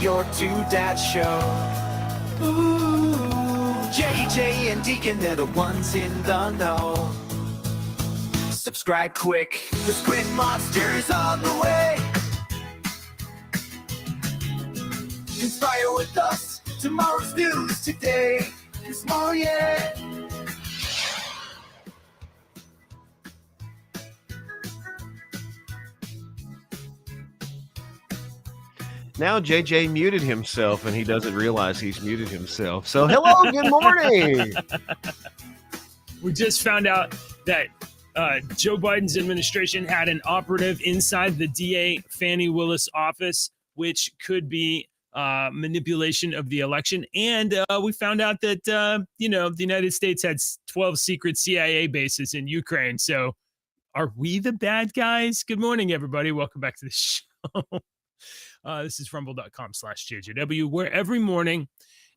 your Two Dads show. Ooh, JJ and Deacon, they're the ones in the know. Subscribe quick, the Squid Monster's on the way. Inspire with us, tomorrow's news today. It's more, yeah. Now JJ muted himself and he doesn't realize he's muted himself. So hello, good morning. We just found out that Joe Biden's administration had an operative inside the DA Fani Willis office, which could be manipulation of the election. And we found out that, the United States had 12 secret CIA bases in Ukraine. So are we the bad guys? Good morning, everybody. Welcome back to the show. This is rumble.com/JJW, where every morning,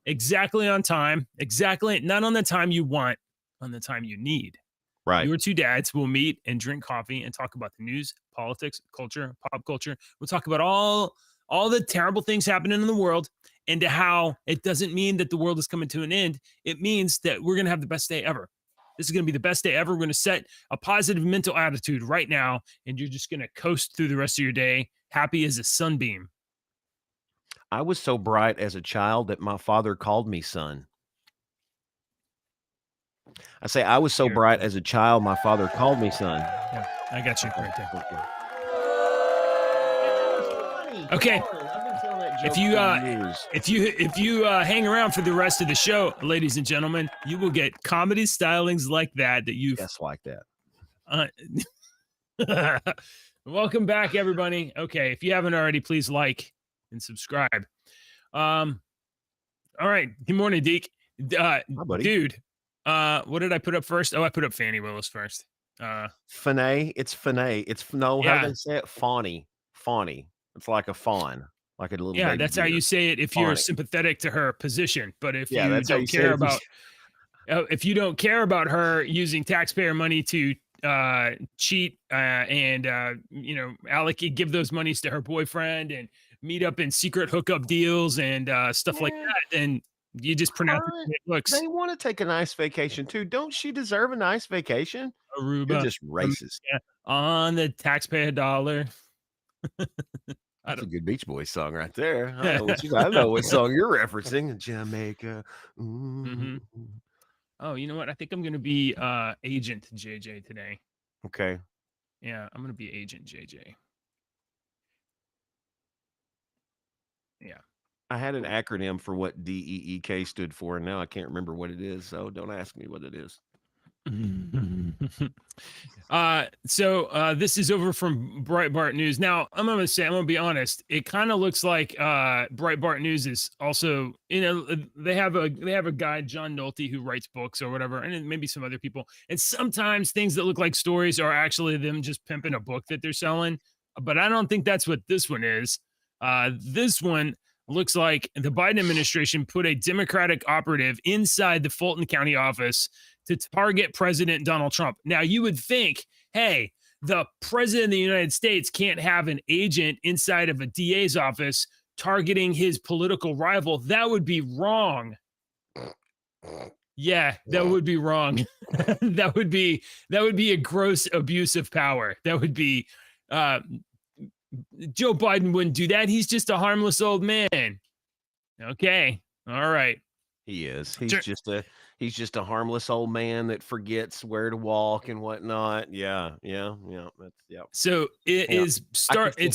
exactly on time, exactly not on the time you want, on the time you need. Right. Your two dads will meet and drink coffee and talk about the news, politics, culture, pop culture. We'll talk about all the terrible things happening in the world and how it doesn't mean that the world is coming to an end. It means that we're going to have the best day ever. This is going to be the best day ever. We're going to set a positive mental attitude right now, and you're just going to coast through the rest of your day happy as a sunbeam. I was so bright as a child that my father called me son. I say I was so bright as a child, my father called me son. Yeah, I got you right there. Okay. If you hang around for the rest of the show, ladies and gentlemen, you will get comedy stylings like that you just like that. Welcome back, everybody. Okay, if you haven't already, please like and subscribe. All right. Good morning, Deke. Hi, buddy. Dude, what did I put up first? Oh, I put up Fani Willis first. Fani. It's Fani. It's how do they say it? Fani. It's like a fawn, like a little. Yeah, that's deer. how you say it if you're sympathetic to her position. But if you don't care about, if you don't care about her using taxpayer money to cheat and give those monies to her boyfriend and meet up in secret hookup deals and stuff like that, and you just pronounce it looks. They want to take a nice vacation too. Don't she deserve a nice vacation? Aruba. You're just racist. On the taxpayer dollar. That's a good Beach Boys song right there. I know what song you're referencing. Jamaica. Mm-hmm. Oh, you know what? I think I'm going to be Agent JJ today. Okay. Yeah, I'm going to be Agent JJ. Yeah. I had an acronym for what DEEK stood for, and now I can't remember what it is. So don't ask me what it is. So this is over from Breitbart News. Now I'm going to be honest. It kind of looks like Breitbart News is also, they have a guy, John Nolte, who writes books or whatever, and maybe some other people. And sometimes things that look like stories are actually them just pimping a book that they're selling. But I don't think that's what this one is. This one looks like the Biden administration put a Democratic operative inside the Fulton County office to target President Donald Trump. Now, you would think, hey, the president of the United States can't have an agent inside of a DA's office targeting his political rival. That would be wrong. Yeah, that would be wrong. that would be a gross abuse of power. That would be Joe Biden wouldn't do that. He's just a harmless old man. Okay. All right. He is. He's just a harmless old man that forgets where to walk and whatnot. Yeah. So it's starting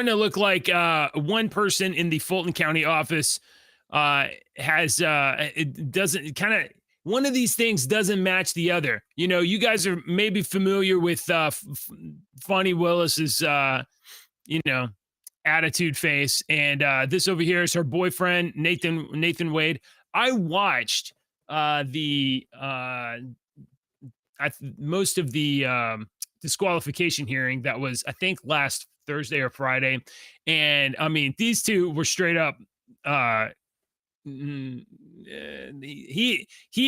to look like one person in the Fulton County office has it doesn't kind of, one of these things doesn't match the other. You guys are maybe familiar with Fani Willis's attitude face, and this over here is her boyfriend Nathan Wade. I watched most of the disqualification hearing that was, I think, last Thursday or Friday, and I mean, these two were straight up. He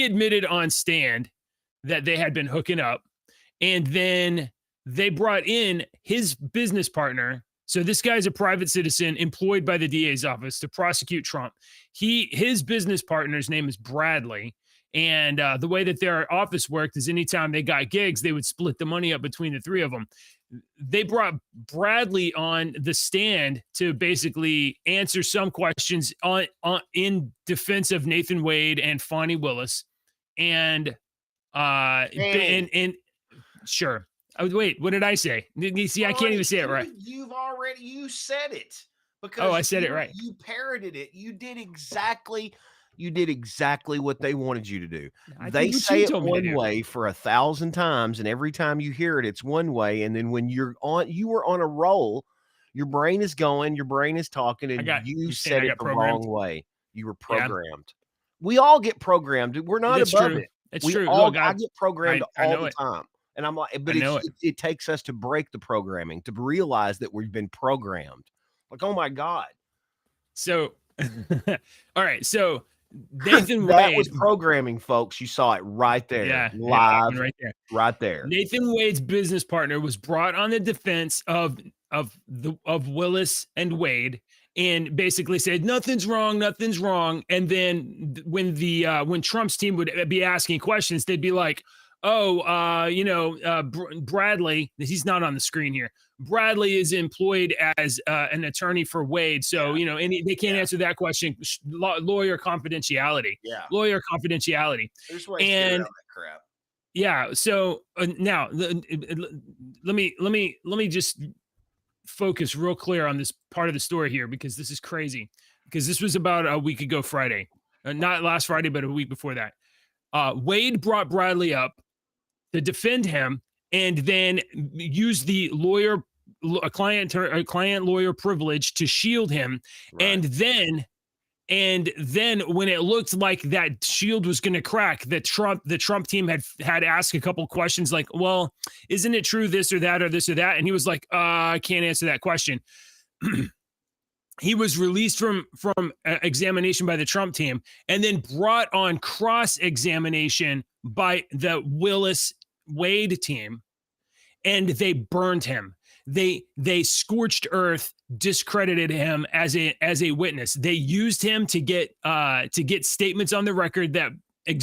admitted on stand that they had been hooking up, and then they brought in his business partner So this guy's a private citizen employed by the DA's office to prosecute Trump. His business partner's name is Bradley. And the way that their office worked is anytime they got gigs, they would split the money up between the three of them. They brought Bradley on the stand to basically answer some questions in defense of Nathan Wade and Fani Willis. And sure. Oh, wait, what did I say? You see, I can't even say it right. You said it. Because I said it right. You parroted it. You did exactly what they wanted you to do. They say it one way for 1,000 times, and every time you hear it, it's one way. And then when you were on a roll, your brain is going, your brain is talking, and you said it the wrong way. You were programmed. We all get programmed. We're not above it. It's true. I get programmed all the time. And I'm like, but it takes us to break the programming, to realize that we've been programmed. Like, oh my God. So, all right. So Nathan that Wade was programming, folks. You saw it right there. Yeah, live, right there. Nathan Wade's business partner was brought on the defense of Willis and Wade, and basically said nothing's wrong. And then when Trump's team would be asking questions, they'd be like, Bradley, he's not on the screen here. Bradley is employed as an attorney for Wade. So, they can't answer that question. Lawyer confidentiality. Yeah. Lawyer confidentiality. There's ways to get around that crap. Yeah. So now let me just focus real clear on this part of the story here, because this is crazy. Because this was about a week ago Friday. Not last Friday, but a week before that. Wade brought Bradley up to defend him, and then used the client lawyer privilege to shield him. Right. And then when it looked like that shield was going to crack, the Trump team had asked a couple questions like, well, isn't it true this or that or this or that? And he was like, I can't answer that question. He was released from examination by the Trump team, and then brought on cross-examination by the Willis Wade team, and they burned him. They scorched earth, discredited him as a witness. They used him to get statements on the record that it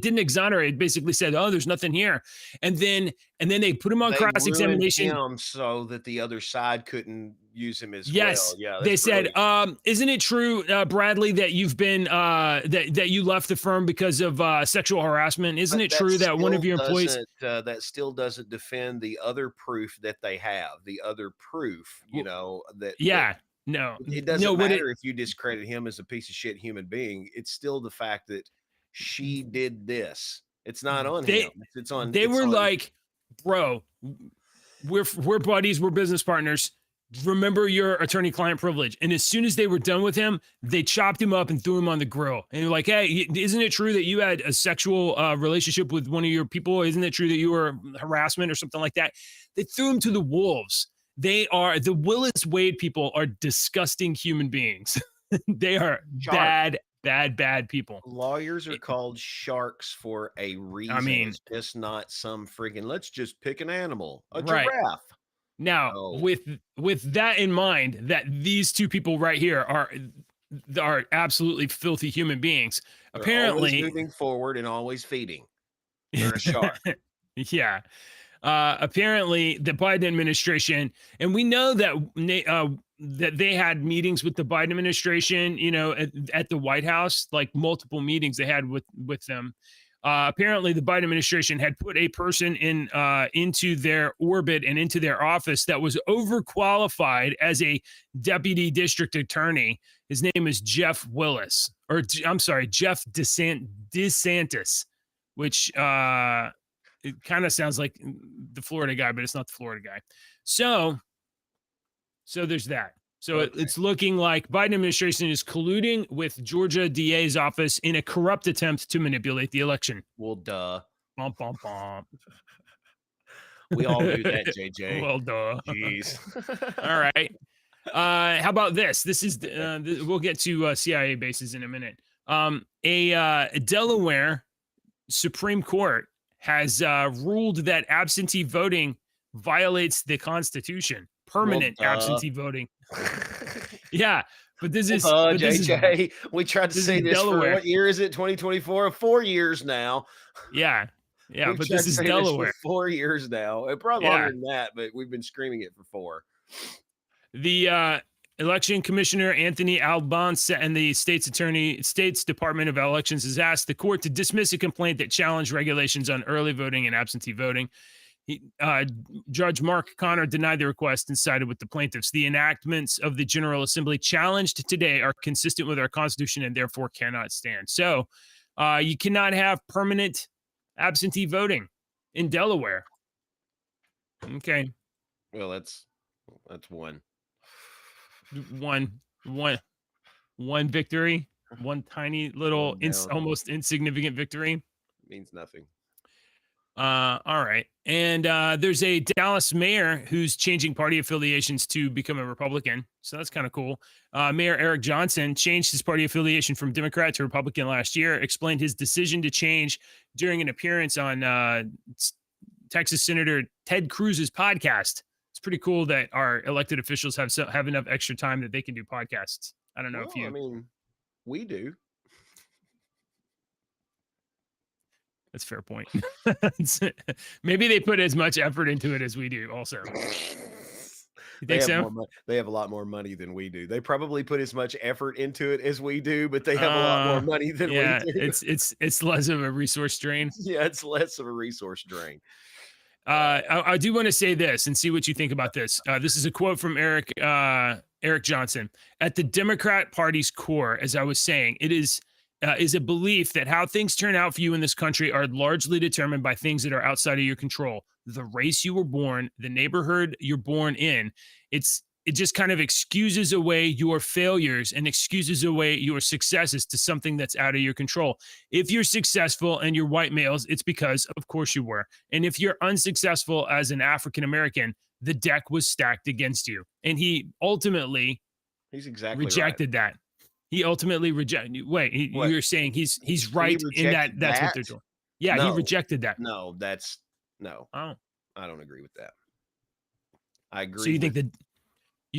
didn't exonerate. It basically said, oh, there's nothing here. And then they put him on cross-examination so that the other side couldn't use him as well. Yeah, they said, isn't it true, Bradley, that you've been that you left the firm because of sexual harassment? Isn't it true that one of your employees that still doesn't defend the other proof that they have, the other proof, no, it doesn't matter if you discredit him as a piece of shit human being. It's still the fact that she did this. It's not on him. It's on. They were like, bro, we're buddies. We're business partners. Remember your attorney-client privilege. And as soon as they were done with him, they chopped him up and threw him on the grill. And they're like, hey, isn't it true that you had a sexual relationship with one of your people? Isn't it true that you were harassment or something like that? They threw him to the wolves. The Willis Wade people are disgusting human beings. They are bad people. Lawyers are called sharks for a reason. I mean, it's just not some freaking, let's just pick an animal, a giraffe. Now, with that in mind, that these two people right here are absolutely filthy human beings. They're apparently always moving forward and always feeding. They're a shark. Yeah. Apparently the Biden administration, and we know that that they had meetings with the Biden administration, at the White House, like multiple meetings they had with them. Apparently the Biden administration had put a person into their orbit and into their office that was overqualified as a deputy district attorney. His name is Jeff Willis, or I'm sorry, Jeff DeSantis, which it kind of sounds like the Florida guy, but it's not the Florida guy. So there's that. So it's looking like Biden administration is colluding with Georgia DA's office in a corrupt attempt to manipulate the election. Well, duh. Bum, bum, bum. We all do that, JJ. Well, duh. Jeez. All right. How about this? This is we'll get to CIA bases in a minute. A Delaware Supreme Court has ruled that absentee voting violates the Constitution. permanent absentee voting. Yeah, but this is JJ. We tried to say this for Delaware. what year is it? 2024? 4 years now. Yeah, We've but tried this to is say Delaware. this for 4 years now. Probably longer than that, but we've been screaming it for 4. The election commissioner Anthony Alban and the state's Department of Elections has asked the court to dismiss a complaint that challenged regulations on early voting and absentee voting. Judge Mark Connor denied the request and sided with the plaintiffs. The enactments of the General Assembly challenged today are consistent with our Constitution and therefore cannot stand. So you cannot have permanent absentee voting in Delaware. Okay. Well, that's one. One victory, one tiny little almost insignificant victory. Means nothing. All right. And there's a Dallas mayor who's changing party affiliations to become a Republican. So that's kind of cool. Mayor Eric Johnson changed his party affiliation from Democrat to Republican last year, explained his decision to change during an appearance on Texas Senator Ted Cruz's podcast. It's pretty cool that our elected officials have enough extra time that they can do podcasts. I don't know if you... I mean, we do. That's a fair point. Maybe they put as much effort into it as we do also. You think so? They have a lot more money than we do. They probably put as much effort into it as we do, but they have a lot more money than we do. It's less of a resource drain. Yeah, it's less of a resource drain. I do want to say this and see what you think about this. This is a quote from Eric Johnson. At the Democrat Party's core, as I was saying, it is a belief that how things turn out for you in this country are largely determined by things that are outside of your control. The race you were born, the neighborhood you're born in, it just kind of excuses away your failures and excuses away your successes to something that's out of your control. If you're successful and you're white males, it's because, of course, you were. And if you're unsuccessful as an African-American, the deck was stacked against you. And he ultimately rejected that. He ultimately rejected. Wait, you're saying he's right in that? That's what they're doing. Yeah, no, he rejected that. No. Oh, I don't agree with that. I agree. So you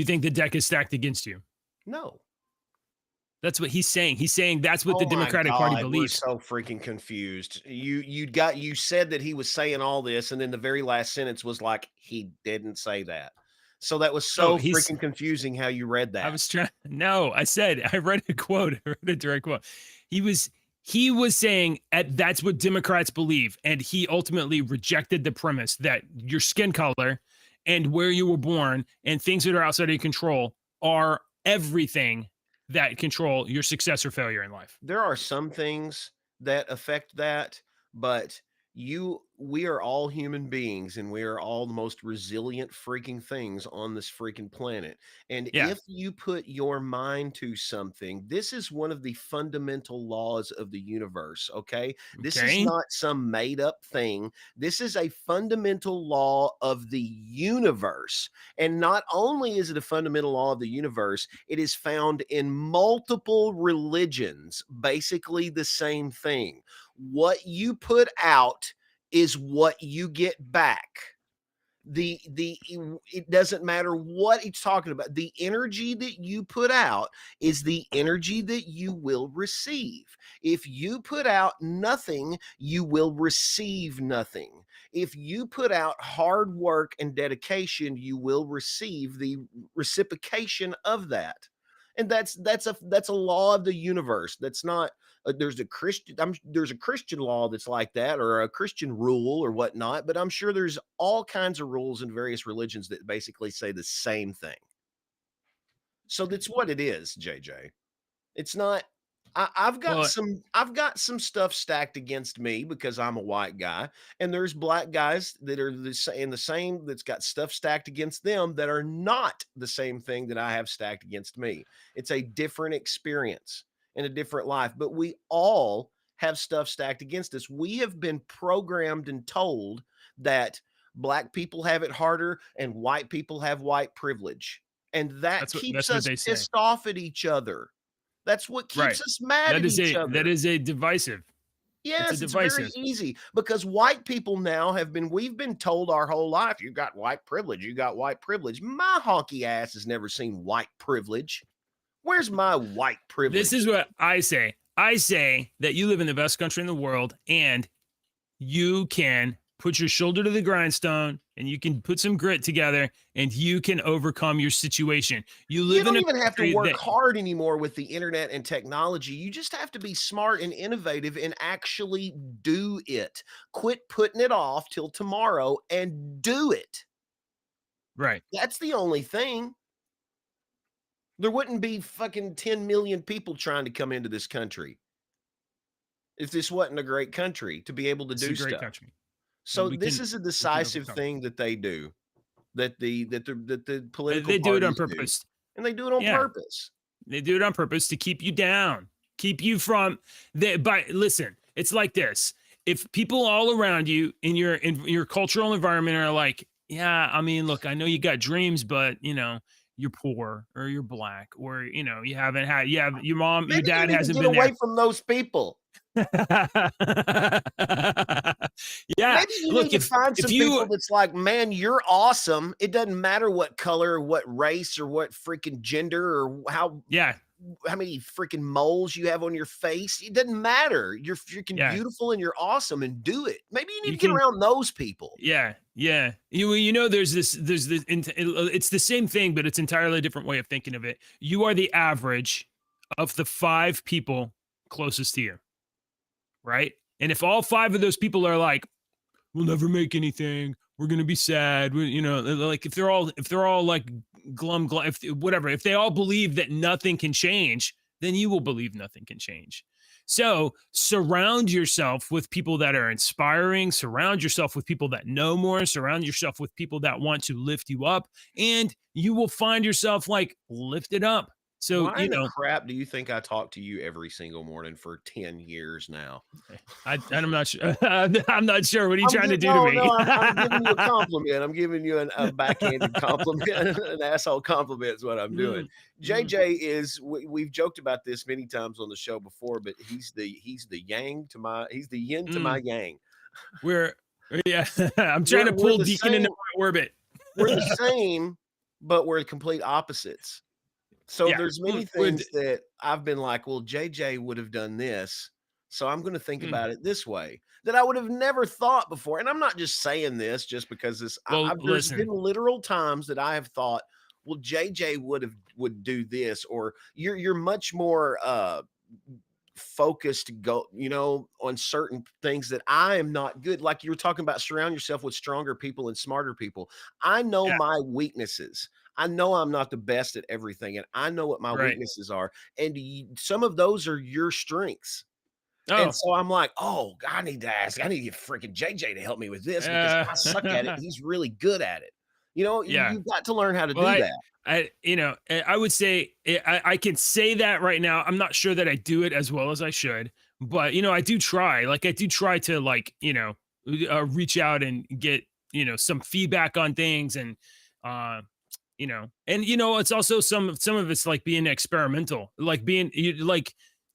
think the deck is stacked against you? No. That's what he's saying. He's saying that's what the Democratic Party believes. We're so freaking confused. You said that he was saying all this, and then the very last sentence was like he didn't say that. So that was so freaking confusing how you read that. I was trying. No, I read a quote. I read a direct quote. He was saying that's what Democrats believe, and he ultimately rejected the premise that your skin color and where you were born and things that are outside of your control are everything that control your success or failure in life. There are some things that affect that, but we are all human beings, and we are all the most resilient freaking things on this freaking planet. And if you put your mind to something, this is one of the fundamental laws of the universe. Okay. This is not some made up thing. This is a fundamental law of the universe. And not only is it a fundamental law of the universe, it is found in multiple religions, basically the same thing. What you put out is what you get back. It doesn't matter what it's talking about. The energy that you put out is the energy that you will receive. If you put out nothing, you will receive nothing. If you put out hard work and dedication, you will receive the reciprocation of that. And that's a law of the universe. That's not there's a Christian law that's like that, or a Christian rule or whatnot, but I'm sure there's all kinds of rules in various religions that basically say the same thing. So that's what it is, JJ. It's not. I've got some stuff stacked against me because I'm a white guy, and there's black guys that are the same that's got stuff stacked against them that are not the same thing that I have stacked against me. It's a different experience and a different life, but we all have stuff stacked against us. We have been programmed and told that black people have it harder and white people have white privilege, and that keeps us pissed off at each other. That's what keeps us mad at each other. That is a divisive. Yes, it's very divisive. easy because white people now we've been told our whole life, you got white privilege, you got white privilege. My honky ass has never seen white privilege. Where's my white This is privilege? what I say. I say that you live in the best country in the world and you can put your shoulder to the grindstone and you can put some grit together and you can overcome your situation. You You live in don't a even have to country work that, hard anymore with the internet and technology. You just have to be smart and innovative and actually do it. Quit putting it off till tomorrow and do it. right. That's the only thing. There wouldn't be fucking 10 million people trying to come into this country if this wasn't a great country to be able to This is a do great stuff. country. So We this can is a we can decisive overcome. thing that they do, that the political They do it on parties do, purpose. and they do it on Yeah. purpose. They do it on purpose to keep you down, keep you from the but listen, it's like this. If people all around you in your cultural environment are like, yeah, I mean, look, I know you got dreams, but you're poor or you're black or you haven't had your mom, your Maybe you dad need to hasn't get been away there. from those people. Yeah. Maybe you need Look, to find if some you people that's like, man, you're awesome. It doesn't matter what color or what race or what freaking gender or how yeah, many freaking moles you have on your face. It doesn't matter. You're freaking yeah, beautiful and you're awesome and do it. Maybe you need you to get can around those people. yeah, yeah. There's this it's the same thing, but it's entirely different way of thinking of it. You are the average of the 5 people closest to you, right? And if all 5 of those people are like, we'll never make anything, we're gonna be sad, like if they're all like glum, if they all believe that nothing can change, then you will believe nothing can change. So surround yourself with people that are inspiring, surround yourself with people that know more, surround yourself with people that want to lift you up, and you will find yourself like lifted up. So, Why in the crap do you think I talk to you every single morning for 10 years now? I'm not sure. I'm not sure. What are you trying to do to No, me? no, I'm giving you a compliment. I'm giving you a backhanded compliment, an asshole compliment is what I'm doing. Mm, mm. JJ we've joked about this many times on the show before, but he's the yin to my Mm. yang. We're yeah. I'm trying to We're pull the Deacon into same. my orbit. We're the same, but we're complete opposites. So Yeah. there's many Would things that I've been like, well, JJ would have done this. So I'm going to think mm. about it this way that I would have never thought before. And I'm not just saying this just because Well, there's been listen. literal times that I have thought, well, JJ would do this, or you're much more focused on certain things that I am not good. Like you were talking about, surround yourself with stronger people and smarter people. I know Yeah. my weaknesses. I know I'm not the best at everything, and I know what my Right. weaknesses are. And some of those are your strengths. And Oh. so I'm like, oh, I need to get freaking JJ to help me with this because I suck at it. He's really good at it. Yeah. You've got to learn how to Well, do that. I would say I can say that right now. I'm not sure that I do it as well as I should, but I do try. Like I do try to reach out and get some feedback on things, and it's also some of it's like being experimental, like being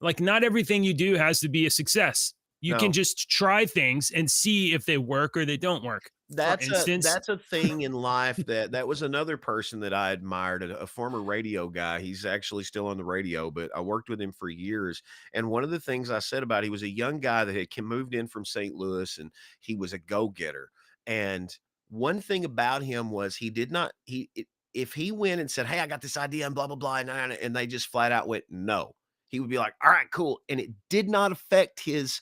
like not everything you do has to be a success. You can No. just try things and see if they work or they don't work. For instance, That's a thing in life that was another person that I admired, a former radio guy. He's actually still on the radio, but I worked with him for years. And one of the things I said about he was a young guy that had moved in from St. Louis, and he was a go-getter. And one thing about him was if he went and said, "Hey, I got this idea," and blah blah blah, and they just flat out went no, he would be like, "All right, cool," and it did not affect his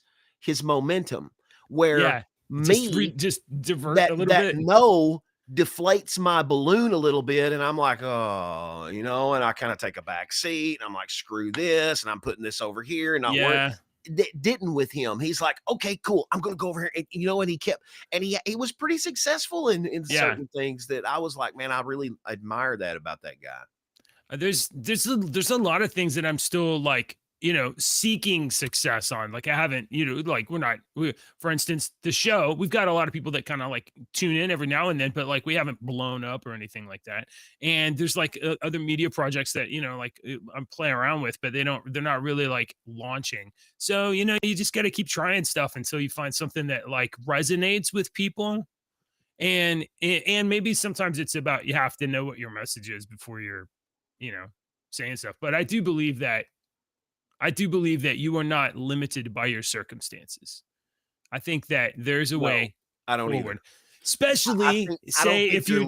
momentum. Where yeah, me, just divert a little that bit. no deflates my balloon a little bit, and I'm like, oh, and I kind of take a back seat, and I'm like, screw this, and I'm putting this over here and not worry. Yeah. Didn't with him. He's like, okay, cool, I'm gonna go over here, and he kept, and he was pretty successful in Yeah. certain things that I was like, man, I really admire that about that guy. There's a lot of things that I'm still like seeking success on. Like I haven't, like for instance, the show, we've got a lot of people that kind of like tune in every now and then, but like we haven't blown up or anything like that. And there's like other media projects that, I'm playing around with, but they're not really like launching. So, you just got to keep trying stuff until you find something that like resonates with people. And maybe sometimes it's about, you have to know what your message is before you're, saying stuff. But I do believe that you are not limited by your circumstances. I think that there's a way I don't forward. either. Especially I don't think if you're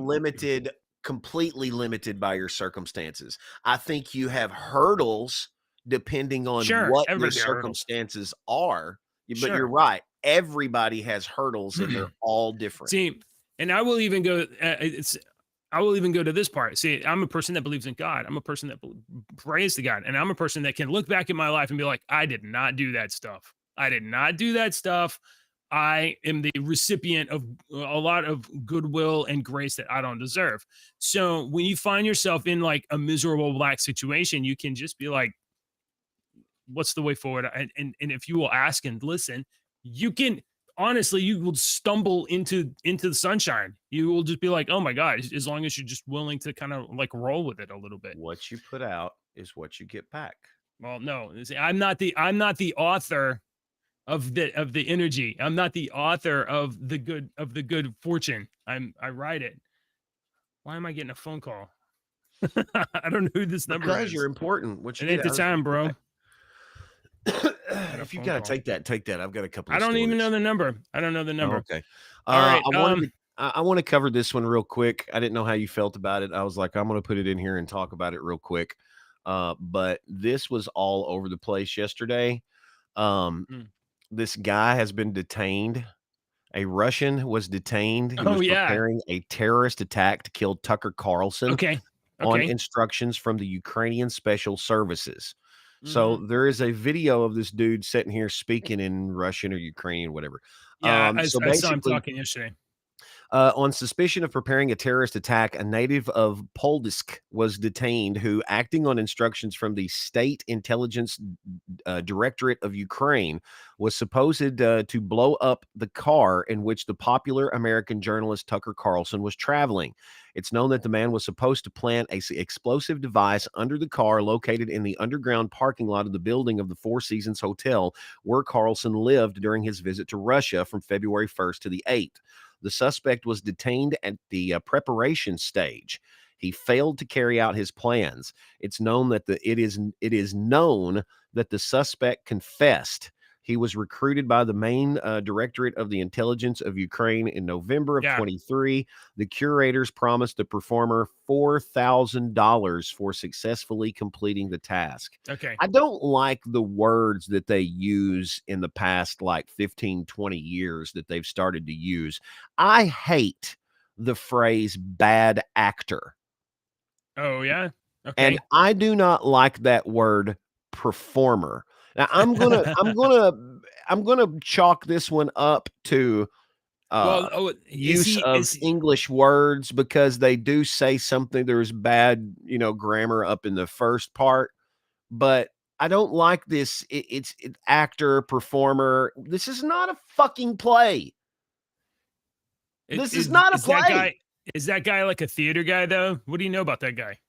completely limited by your circumstances. I think you have hurdles depending on what your circumstances are. But you're right. Everybody has hurdles and they're all different. See, and I will even go to this part. See, I'm a person that believes in God. I'm a person that prays to God. And I'm a person that can look back at my life and be like, I did not do that stuff. I did not do that stuff. I am the recipient of a lot of goodwill and grace that I don't deserve. So when you find yourself in like a miserable black situation, you can just be like, what's the way forward? And if you will ask and listen, you can, honestly, you will stumble into the sunshine. You will just be like, oh my God, as long as you're just willing to kind of like roll with it a little bit. What you put out is what you get back. Well, no, I'm not the author of the energy. I'm not the author of the good fortune. I write it. Why am I getting a phone call? I don't know who this number is. Because you're important. It ain't the time, bro. If you gotta take that. I've got a couple. I don't even know the number. I don't know the number. Oh, okay. All right. I want to cover this one real quick. I didn't know how you felt about it. I was like, I'm going to put it in here and talk about it real quick. But this was all over the place yesterday. This guy has been detained. A Russian was detained. He was preparing a terrorist attack to kill Tucker Carlson. On instructions from the Ukrainian Special Services. So there is a video of this dude sitting here speaking in Russian or Ukrainian, whatever. Yeah, I saw him talking yesterday. On suspicion of preparing a terrorist attack, a native of Poldisk was detained who, acting on instructions from the State Intelligence Directorate of Ukraine, was supposed to blow up the car in which the popular American journalist Tucker Carlson was traveling. It's known that the man was supposed to plant an explosive device under the car located in the underground parking lot of the building of the Four Seasons Hotel where Carlson lived during his visit to Russia from February 1st to the 8th. The suspect was detained at the preparation stage. He failed to carry out his plans. It's known that it is known that the suspect confessed. He was recruited by the main Directorate of the Intelligence of Ukraine in November of 23. The curators promised the performer $4,000 for successfully completing the task. Okay. I don't like the words that they use in the past, like 15, 20 years that they've started to use. I hate the phrase bad actor. Oh, yeah? Okay. And I do not like that word performer. Now I'm gonna chalk this one up to use of English words, because they do say something. There's bad, grammar up in the first part, but I don't like this. It's actor, performer. This is not a fucking play. This is not a play. Is that guy like a theater guy though? What do you know about that guy?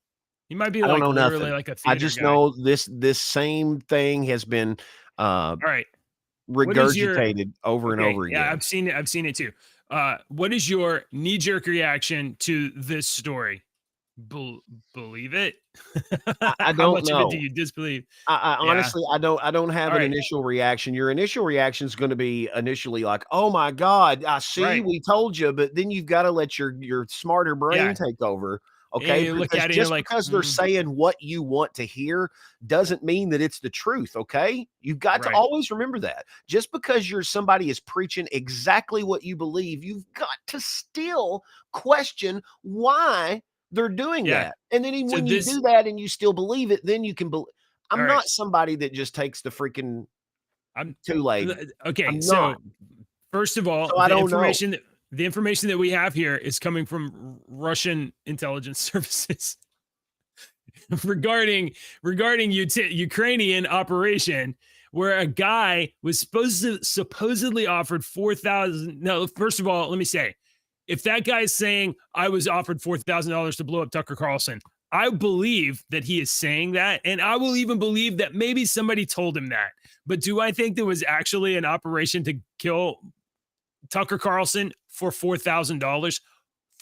He might be like literally like a theater I just guy. know this same thing has been all right, regurgitated over and over again. Yeah, I've seen it too. What is your knee-jerk reaction to this story? Believe it? I don't How much know. of it do you disbelieve? I honestly, I don't have an initial reaction. Your initial reaction is going to be initially like, "Oh my God, I see, we told you," but then you've got to let your smarter brain take over. Okay, look at it because they're saying what you want to hear doesn't mean that it's the truth. Okay, you've got to always remember that. Just because somebody is preaching exactly what you believe, you've got to still question why they're doing that. And then when you do that and you still believe it, then you can believe. I'm not somebody that just takes the freaking too late. Okay, so first of all, I don't know. The information that we have here is coming from Russian intelligence services. regarding Ukrainian operation, where a guy was supposedly offered 4,000. No, first of all, let me say, if that guy is saying I was offered $4,000 to blow up Tucker Carlson, I believe that he is saying that, and I will even believe that maybe somebody told him that. But do I think there was actually an operation to kill Tucker Carlson for $4,000?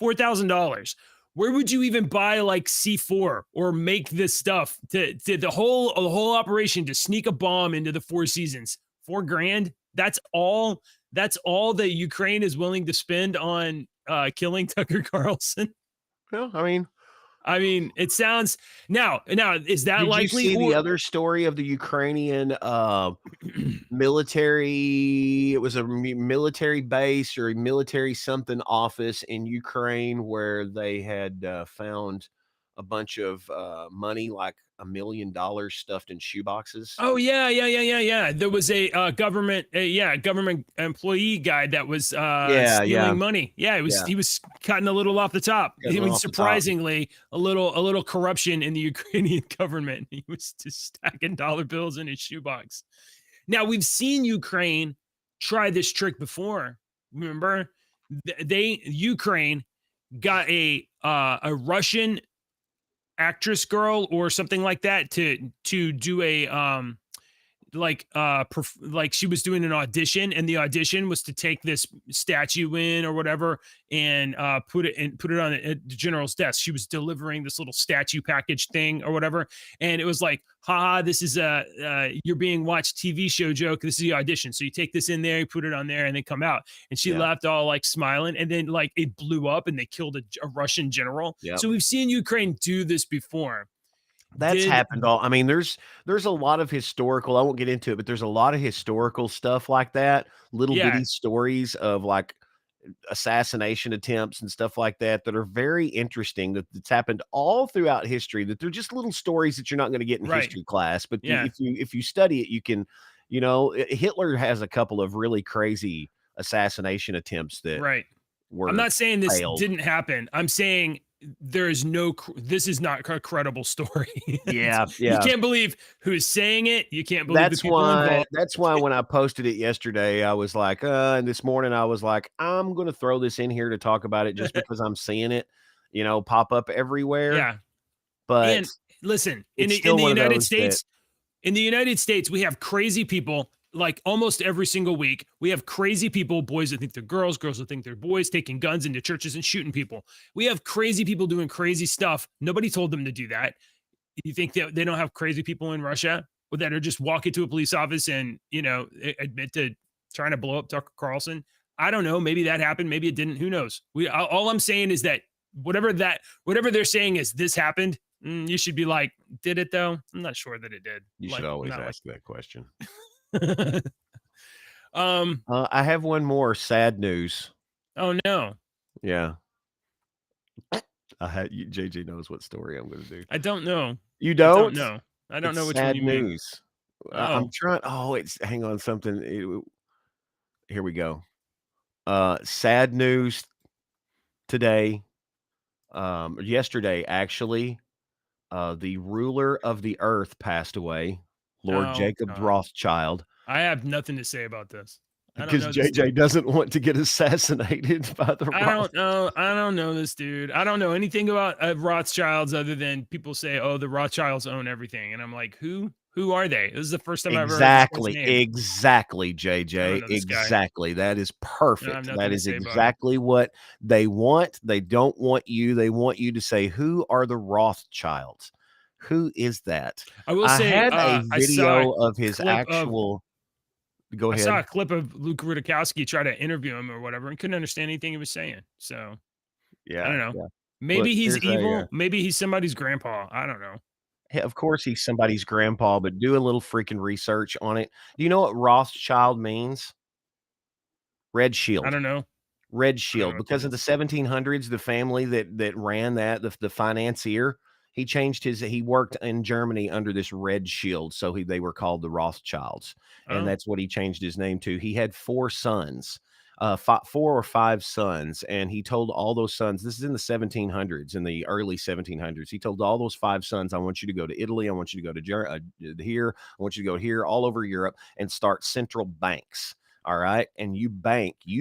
$4,000. Where would you even buy like C4 or make this stuff to the whole operation to sneak a bomb into the Four Seasons? $4,000. That's all that Ukraine is willing to spend on killing Tucker Carlson. Well, I mean, it sounds now. Is that likely? Did you see the other story of the Ukrainian military? It was a military base or a military something office in Ukraine where they had found a bunch of money, like $1 million stuffed in shoeboxes. Oh yeah. There was a government employee guy that was stealing money. Yeah, he was cutting a little off the top. Surprisingly, a little corruption in the Ukrainian government. He was just stacking dollar bills in his shoebox. Now we've seen Ukraine try this trick before. Remember, Ukraine got a Russian actress girl or something like that to do a like she was doing an audition, and the audition was to take this statue in or whatever and put it on the general's desk. She was delivering this little statue package thing or whatever, and it was like, haha, this is you're being watched TV show joke. This is the audition. So you take this in there, you put it on there, and then come out. And she left all like smiling, and then like it blew up and they killed a Russian general. So we've seen Ukraine do this before. That's happened all. I mean, there's a lot of historical, I won't get into it, but there's a lot of historical stuff like that, little bitty stories of like assassination attempts and stuff like that are very interesting, that's happened all throughout history, that they're just little stories that you're not going to get in history class. But if you study it, you can, Hitler has a couple of really crazy assassination attempts that were I'm not saying this failed. didn't happen. I'm saying this is not a credible story. You can't believe who's saying it. You can't believe the people involved. That's why when I posted it yesterday, I was like, and this morning I was like, I'm going to throw this in here to talk about it just because I'm seeing it, pop up everywhere. Yeah. But and listen, in the United States, we have crazy people. Like almost every single week, we have crazy people, boys that think they're girls that think they're boys, taking guns into churches and shooting people. We have crazy people doing crazy stuff. Nobody told them to do that. You think that they don't have crazy people in Russia that are just walk into a police office and, admit to trying to blow up Tucker Carlson? I don't know. Maybe that happened. Maybe it didn't. Who knows? All I'm saying is that whatever they're saying is this happened, you should be like, did it though? I'm not sure that it did. You should always ask that question. I have one more sad news. Oh no. Yeah. JJ knows what story I'm going to do. I don't know. You don't? No. I don't know which sad one you news. mean. I'm trying. Hang on something. Here we go. Sad news today. Yesterday, actually, the ruler of the earth passed away. Lord Jacob Rothschild. I have nothing to say about this. Because JJ doesn't want to get assassinated by the Rothschilds. I don't know this dude. I don't know anything about Rothschilds other than people say, oh, the Rothschilds own everything. And I'm like, who are they? This is the first time I've ever heard this name. Exactly, JJ. Exactly. That is perfect. That is exactly what they want. They don't want you. They want you to say, who are the Rothschilds? Who is that? I will say, I had a video of his actual. Go ahead. I saw a clip of Luke Rudkowski try to interview him or whatever and couldn't understand anything he was saying. So, I don't know. Yeah. Maybe he's evil. Maybe he's somebody's grandpa. I don't know. Hey, of course, he's somebody's grandpa, but do a little freaking research on it. Do you know what Rothschild means? Red Shield. I don't know. Red Shield. Because in the 1700s, the family that ran that, the financier, he worked in Germany under this Red Shield. So they were called the Rothschilds. And that's what he changed his name to. He had 4 sons. 4 or 5 sons, and he told all those sons, this is in the 1700s, in the early 1700s, he told all those 5 sons, I want you to go to Italy, I want you to go to here, I want you to go here, all over Europe, and start central banks. All right. And you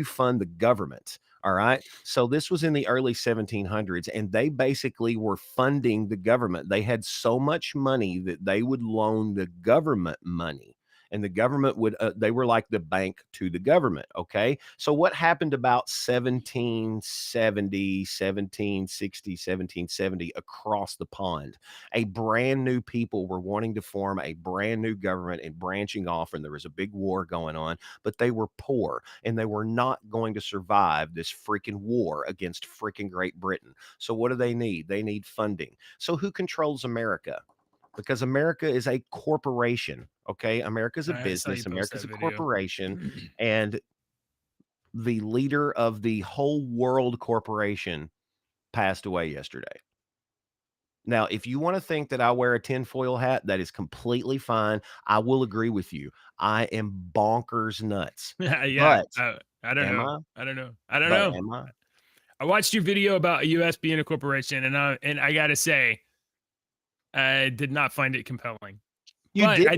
fund the government. All right. So this was in the early 1700s, and they basically were funding the government. They had so much money that they would loan the government money. And the government would, they were like the bank to the government. Okay. So what happened about 1770 across the pond? A brand new people were wanting to form a brand new government and branching off. And there was a big war going on, but they were poor and they were not going to survive this freaking war against freaking Great Britain. So what do they need? They need funding. So who controls America? Because America is a corporation. Okay. America's a business. America's a corporation. And the leader of the whole world corporation passed away yesterday. Now, if you want to think that I wear a tinfoil hat, that is completely fine. I will agree with you. I am bonkers nuts. Yeah. But I don't know. I don't know. Am I? I watched your video about US being a corporation, and I gotta say, I did not find it compelling. But I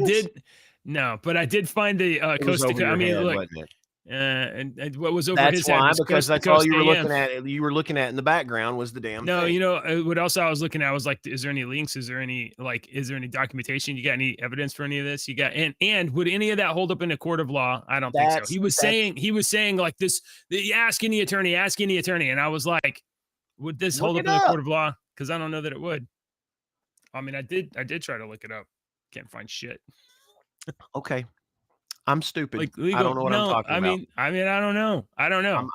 did find the coast to coast. I mean, look, and what was over his head was because that's all you were looking at. You were looking at in the background was the damn thing. You know what else I was looking at was like, is there any links? Is there any documentation? You got any evidence for any of this? You got and would any of that hold up in a court of law? I don't think so. He was saying like this. Ask any attorney, and I was like, would this hold up in a court of law? Because I don't know that it would. I mean, I did try to look it up. Can't find shit. Okay. I'm stupid. Like legal, I don't know what I'm talking about. I mean, I don't know.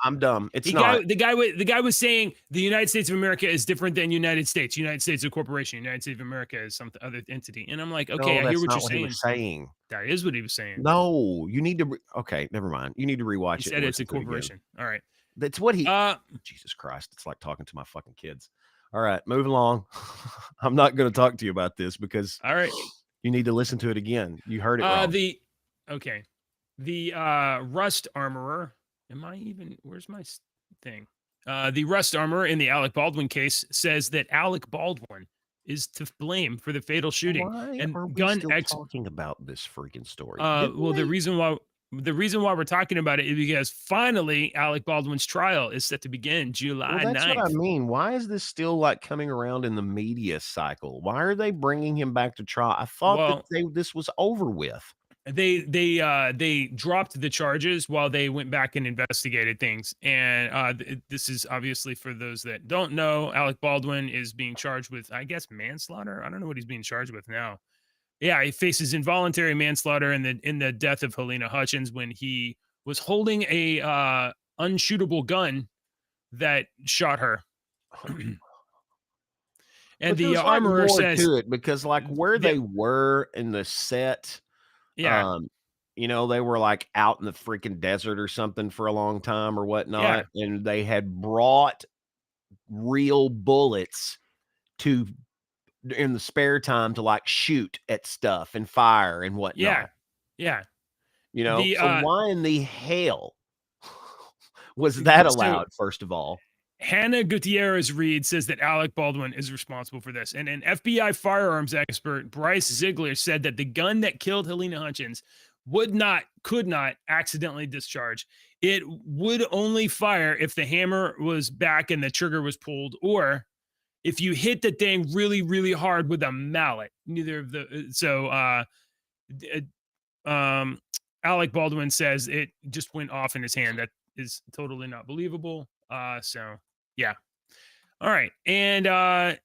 I'm dumb. The guy was saying the United States of America is different than United States. United States is a corporation. United States of America is some other entity. And I'm like, okay, I hear what you're saying. That is what he was saying. No, you need to. Okay, never mind. You need to rewatch it. He said it's a corporation. All right. That's what he. Jesus Christ! It's like talking to my fucking kids. All right, move along. I'm not going to talk to you about this because all right, you need to listen to it again. You heard it wrong. The Rust Armorer. Where's my thing? The Rust Armorer in the Alec Baldwin case says that Alec Baldwin is to blame for the fatal shooting. Why and are we still talking about this freaking story? Well, the reason why we're talking about it is because finally Alec Baldwin's trial is set to begin July 9th. That's what I mean. Why is this still like coming around in the media cycle? Why are they bringing him back to trial? I thought that this was over with. They dropped the charges while they went back and investigated things. And this is obviously for those that don't know, Alec Baldwin is being charged with, I guess, manslaughter. I don't know what he's being charged with now. Yeah, he faces involuntary manslaughter in the death of Helena Hutchins when he was holding a unshootable gun that shot her. And the armorer says to it because like where they were in the set, yeah, they were like out in the freaking desert or something for a long time or whatnot, and they had brought real bullets in the spare time to like shoot at stuff and fire and whatnot. Yeah. So why in the hell was that allowed? First of all, Hannah Gutierrez Reed says that Alec Baldwin is responsible for this. And an FBI firearms expert, Bryce Ziegler, said that the gun that killed Helena Hutchins could not accidentally discharge. It would only fire if the hammer was back and the trigger was pulled, or if you hit the thing really, really hard with a mallet. Neither of the Alec Baldwin says it just went off in his hand. That is totally not believable. Yeah. All right. And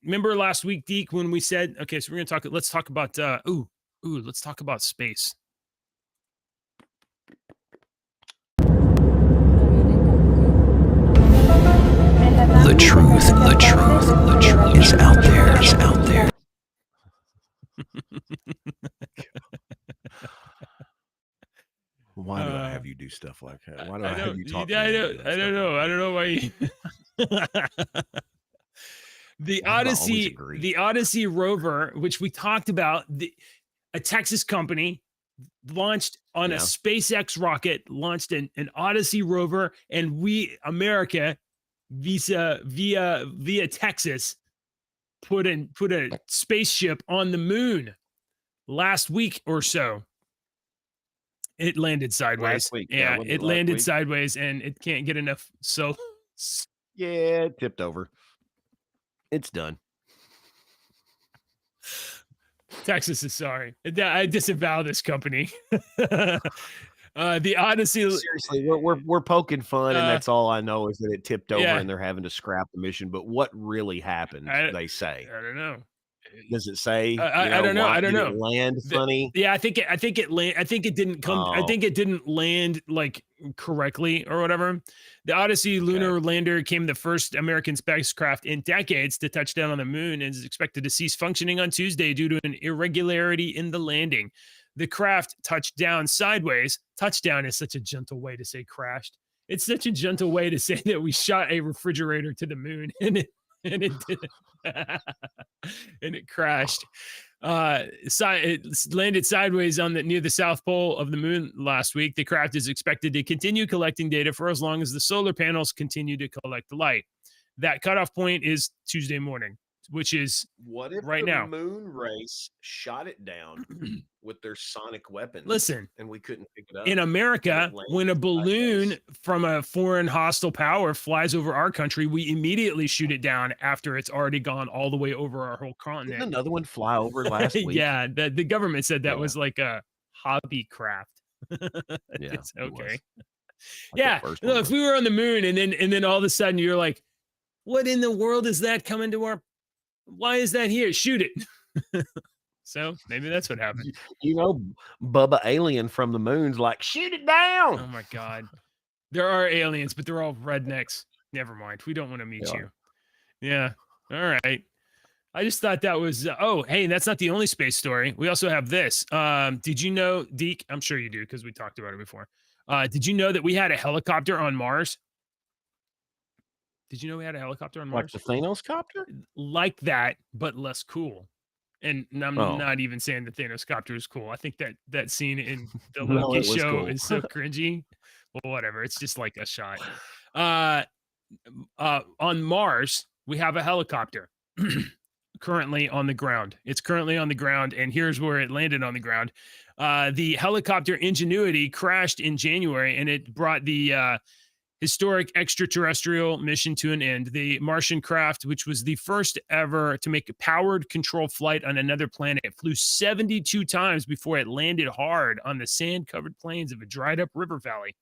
remember last week, Deke, when we said, okay, so we're gonna let's talk about let's talk about space. The truth is out there. Why do I have you do stuff like that? Why do I have you talk? I don't know why you... The Odyssey rover, which we talked about, a Texas company launched on a SpaceX rocket, launched an Odyssey rover, and we, America, via Texas, put a spaceship on the moon last week or so. It landed sideways. Last week. Yeah, it landed sideways, and it can't get enough. So, yeah, it tipped over. It's done. Texas is sorry. I disavow this company. The Odyssey. Seriously, we're poking fun, and that's all I know is that it tipped over, and they're having to scrap the mission. But what really happened? They say. I don't know. Does it say? I don't know. I don't know. Land funny? I think it didn't come. I think it didn't land like correctly or whatever. The Odyssey lunar lander came the first American spacecraft in decades to touch down on the moon, and is expected to cease functioning on Tuesday due to an irregularity in the landing. The craft touched down sideways. Touchdown is such a gentle way to say crashed. It's such a gentle way to say that we shot a refrigerator to the moon, and it didn't. And it crashed. It landed sideways near the south pole of the moon last week. The craft is expected to continue collecting data for as long as the solar panels continue to collect the light. That cutoff point is Tuesday morning, which is what if right now. The moon race shot it down with their sonic weapons. Listen, and we couldn't pick it up. In America, when a balloon from a foreign hostile power flies over our country, we immediately shoot it down after it's already gone all the way over our whole continent. Didn't another one fly over last week? Yeah, the government said that was like a hobby craft. Yeah, it's okay. Like if we were on the moon and then all of a sudden you're like, what in the world is that coming to our? Why is that here? Shoot it. So maybe that's what happened. You know, Bubba Alien from the moon's like, shoot it down. Oh my God. There are aliens, but they're all rednecks. Never mind. We don't want to meet you. Yeah. All right. I just thought that was, hey, that's not the only space story. We also have this. Did you know, Deke? I'm sure you do because we talked about it before. Did you know that we had a helicopter on Mars? Did you know we had a helicopter on Mars? Like the Thanos copter? Like that, but less cool. And I'm not even saying the Thanos copter is cool. I think that scene in the Loki show is so cringy. Well, whatever. It's just like a shot. On Mars, we have a helicopter currently on the ground. It's currently on the ground, and here's where it landed on the ground. The helicopter Ingenuity crashed in January, and it brought the historic extraterrestrial mission to an end. The Martian craft, which was the first ever to make a powered control flight on another planet, flew 72 times before it landed hard on the sand-covered plains of a dried-up river valley.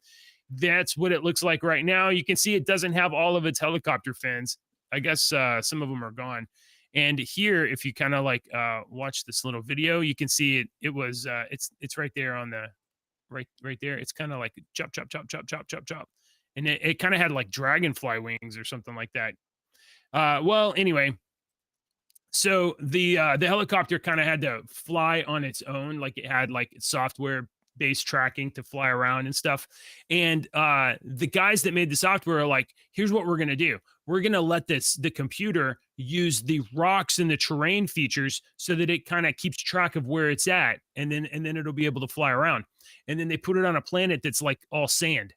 That's what it looks like right now. You can see it doesn't have all of its helicopter fins. I guess some of them are gone. And here, if you kind of like watch this little video, you can see it. It was it's right there on the right there. It's kind of like chop chop chop chop chop chop chop. And it kind of had like dragonfly wings or something like that. Well, anyway, so the helicopter kind of had to fly on its own, like it had like software-based tracking to fly around and stuff. And the guys that made the software are like, here's what we're gonna do. We're gonna let the computer use the rocks and the terrain features so that it kind of keeps track of where it's at, and then it'll be able to fly around. And then they put it on a planet that's like all sand.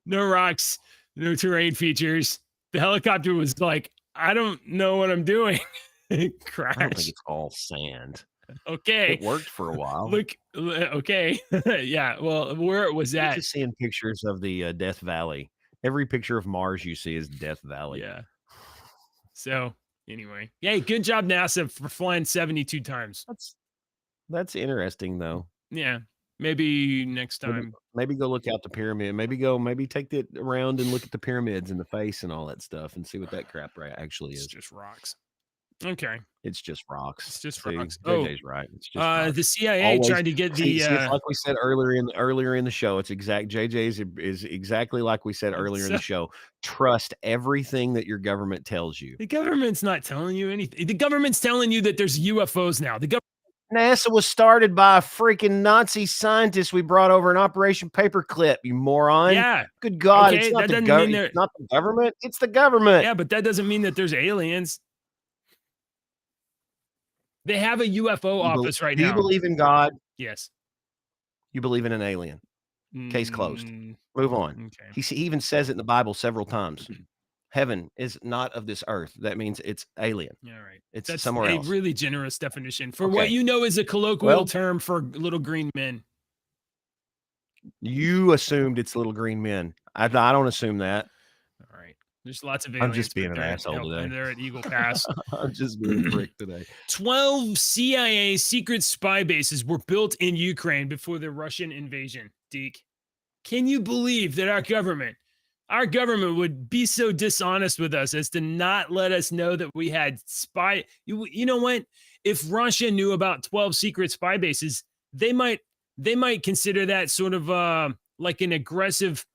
No rocks, no terrain features. The helicopter was like, I don't know what I'm doing. Crash. I don't think it's all sand. Okay. It worked for a while. Look, okay. Yeah. Well, where it was at. Just seeing pictures of the Death Valley. Every picture of Mars you see is Death Valley. Yeah. So anyway, yay, good job, NASA, for flying 72 times. That's interesting, though. Yeah. Maybe next time. Maybe go look out the pyramid. Maybe take it around and look at the pyramids in the face and all that stuff and see what that crap actually is. It's just rocks. Okay. It's just rocks. It's just rocks. JJ's right. It's just rocks. The CIA tried to get the like we said earlier in the show. It's JJ's is exactly like we said earlier in the show. Trust everything that your government tells you. The government's not telling you anything. The government's telling you that there's UFOs now. NASA was started by a freaking Nazi scientist we brought over in Operation Paperclip, you moron. Yeah. Good God. Okay, it's not the government. It's the government. Yeah, but that doesn't mean that there's aliens. They have a UFO office right Do you now. believe in God? Yes. You believe in an alien? Case closed. Move on. Okay. He even says it in the Bible several times. Heaven is not of this earth. That means it's alien. All right. It's That's somewhere a else. really generous definition for what Okay. you know is a colloquial term for little green men. You assumed it's little green men. I don't assume that. All right. There's lots of I'm aliens, just being but an asshole today. and they're at Eagle Pass. I'm just being a prick today. 12 CIA secret spy bases were built in Ukraine before the Russian invasion. Deke, can you believe that our government would be so dishonest with us as to not let us know that we had spy? You know what? If Russia knew about 12 secret spy bases, they might consider that sort of like an aggressive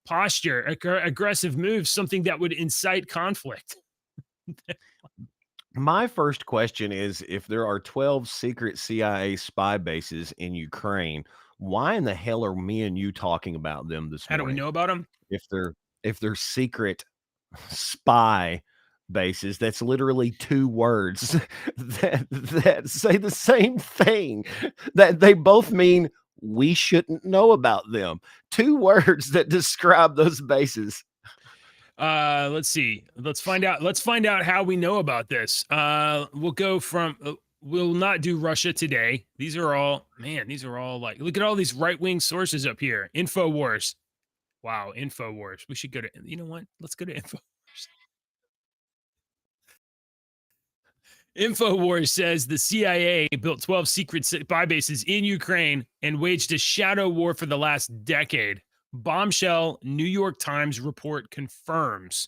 posture, aggressive move, something that would incite conflict. My first question is, if there are 12 secret CIA spy bases in Ukraine, why in the hell are me and you talking about them this How do morning? we know about them? If they're secret spy bases, that's literally 2 words that say the same thing. That they both mean we shouldn't know about them. 2 words that describe those bases. Let's see. Let's find out how we know about this. We'll go from we'll not do Russia today. These are all like, look at all these right-wing sources up here. InfoWars. Wow, InfoWars. We should go to, you know what? Let's go to InfoWars. InfoWars says the CIA built 12 secret spy bases in Ukraine and waged a shadow war for the last decade. Bombshell New York Times report confirms.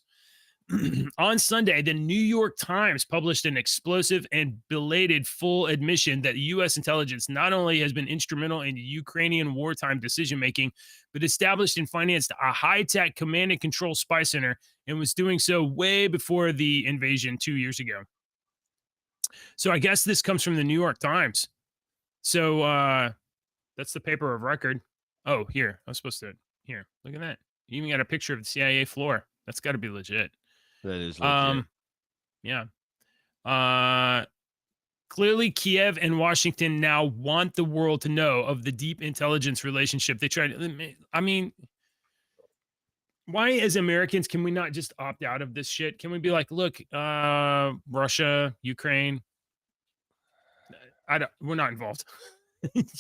On Sunday, the New York Times published an explosive and belated full admission that U.S. intelligence not only has been instrumental in Ukrainian wartime decision-making, but established and financed a high-tech command and control spy center and was doing so way before the invasion 2 years ago. So I guess this comes from the New York Times. So that's the paper of record. Oh, here. I was supposed to... Here, look at that. You even got a picture of the CIA floor. That's got to be legit. That is legit. Yeah. Clearly, Kiev and Washington now want the world to know of the deep intelligence relationship. They tried. I mean, why, as Americans, can we not just opt out of this shit? Can we be like, look, Russia, Ukraine, we're not involved.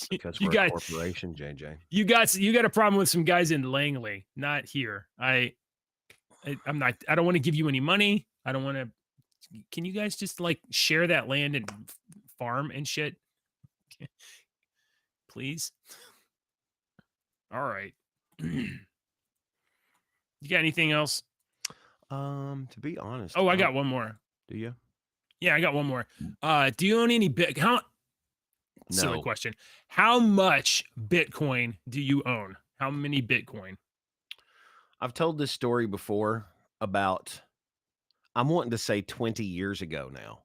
Because we're a corporation, JJ. You got a problem with some guys in Langley, not here. I'm not. I don't want to give you any money. I don't want to. Can you guys just like share that land and farm and shit, please? All right. You got anything else? To be honest. Oh, I got one more. Do you? Yeah, I got one more. Do you own any Bitcoin? Silly question. How much Bitcoin do you own? How many Bitcoin? I've told this story before about, I'm wanting to say 20 years ago now.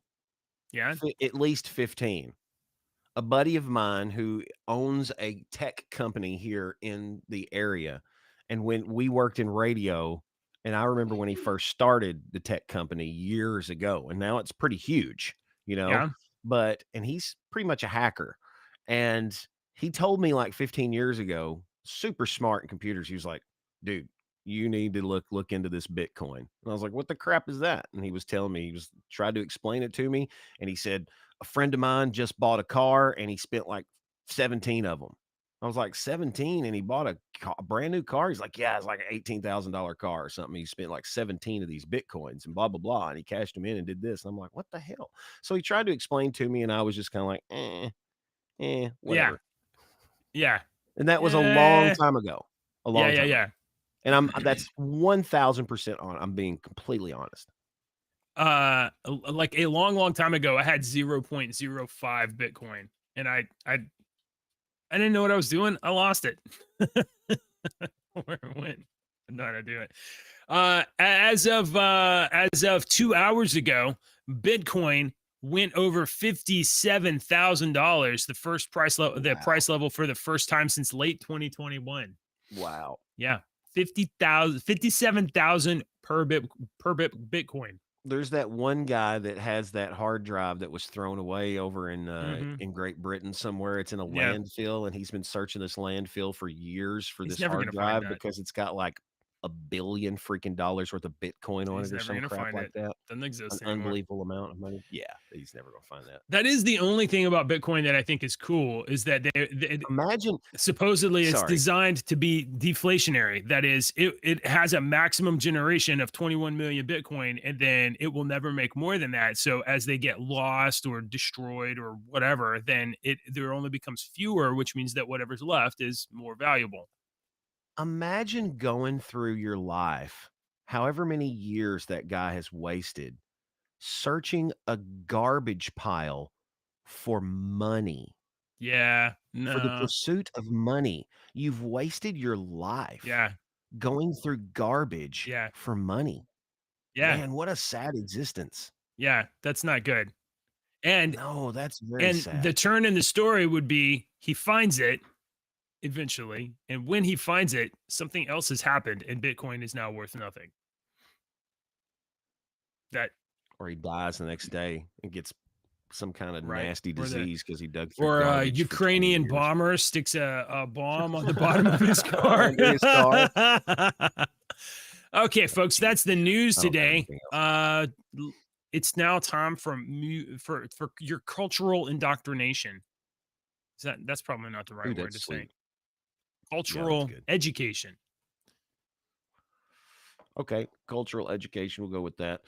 Yeah. At least 15. A buddy of mine who owns a tech company here in the area. And when we worked in radio, and I remember when he first started the tech company years ago, and now it's pretty huge, you know. Yeah. And he's pretty much a hacker. And he told me like 15 years ago, super smart in computers. He was like, dude, you need to look into this Bitcoin. And I was like, what the crap is that? And he was telling me, tried to explain it to me. And he said, a friend of mine just bought a car and he spent like 17 of them. I was like, 17? And he bought a brand new car. He's like, yeah, it's like an $18,000 car or something. He spent like 17 of these Bitcoins and blah, blah, blah. And he cashed them in and did this. And I'm like, what the hell? So he tried to explain to me and I was just kind of like, whatever. Yeah. And that was a long time ago. A long time. Yeah. And that's 1,000% on. I'm being completely honest. Like a long time ago, I had 0.05 Bitcoin and I didn't know what I was doing. I lost it. Where it went. I know how to do it. As of 2 hours ago, Bitcoin went over $57,000, the first price level, the price level for the first time since late 2021. Wow. Yeah. 57,000 per Bitcoin. There's that one guy that has that hard drive that was thrown away over Mhm. in Great Britain somewhere. It's in a Yeah. landfill, and he's been searching this landfill for years for He's this never hard gonna find drive that. because it's got like $1 billion freaking dollars worth of Bitcoin on He's it or never some gonna crap find like it. that. Doesn't An exist anymore. unbelievable amount of money. Yeah, he's never gonna find that. That is the only thing about Bitcoin that I think is cool is that Imagine, supposedly it's sorry, designed to be deflationary. That is, it has a maximum generation of 21 million Bitcoin, and then it will never make more than that. So as they get lost or destroyed or whatever, then there only becomes fewer, which means that whatever's left is more valuable. imagine going through your life, however many years that guy has wasted, searching a garbage pile for money, Yeah. for the No. pursuit of money. You've wasted your life Yeah. going through garbage Yeah. for money. Yeah. Man, what a sad existence. Yeah. That's not good. And No, that's very and the sad. turn in the story would be he finds it eventually, and when he finds it, something else has happened, and Bitcoin is now worth nothing. That Or he dies the next day and gets some kind of right? nasty Or the disease because he dug through or a garbage for 20 Ukrainian years. bomber sticks a bomb on the bottom of his car. Under his car. Okay, folks, that's the news I don't have today. anything else. It's now time for your cultural indoctrination. That's probably not the right Ooh, word to that's say. sweet. Yeah, that's Cultural good. education. Okay, cultural education. We'll go with that.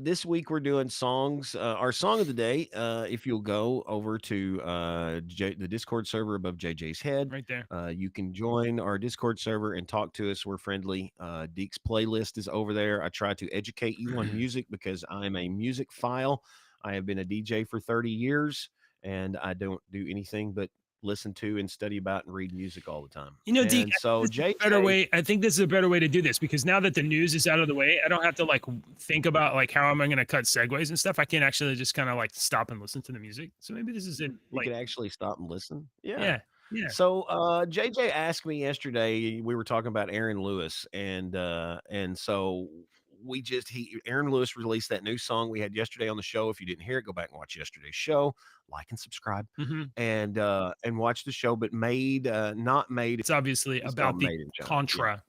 This week we're doing songs. Our song of the day. If you'll go over to the Discord server above JJ's head, Right there. you can join our Discord server and talk to us. We're friendly. Deke's playlist is over there. I try to educate you on music because I'm a music file. I have been a DJ for 30 years, and I don't do anything but listen to and study about and read music all the time. You know, Deke, And I think so this is a better JJ, way. I think this is a better way to do this because now that the news is out of the way, I don't have to like think about like how am I going to cut segues and stuff. I can actually just kind of like stop and listen to the music. So maybe this is it. you Like, could actually stop and listen. Yeah. yeah, yeah. So JJ asked me yesterday, we were talking about Aaron Lewis, and so we just he Aaron Lewis released that new song we had yesterday on the show. If you didn't hear it, go back and watch yesterday's show, like and subscribe, Hmm. and watch the show, but made not made It's obviously it's about called the Made in China. Yeah. contra.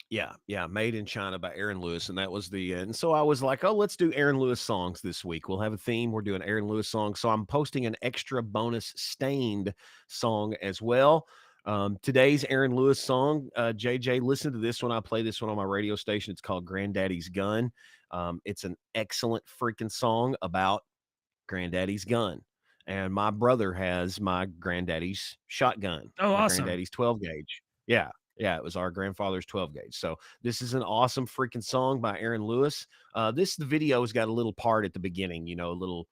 Yeah, Made in China by Aaron Lewis, and that was and so I was like, oh, let's do Aaron Lewis songs this week. We'll have a theme. We're doing Aaron Lewis songs, so I'm posting an extra bonus Stained song as well. Today's Aaron Lewis song, JJ, listen to this one. I play this one on my radio station. It's called Granddaddy's Gun. It's an excellent freaking song about Granddaddy's gun. And my brother has my granddaddy's shotgun, Oh, my awesome. granddaddy's 12 gauge. Yeah. Yeah, it was our grandfather's 12 gauge. So this is an awesome freaking song by Aaron Lewis. The video's got a little part at the beginning, a little,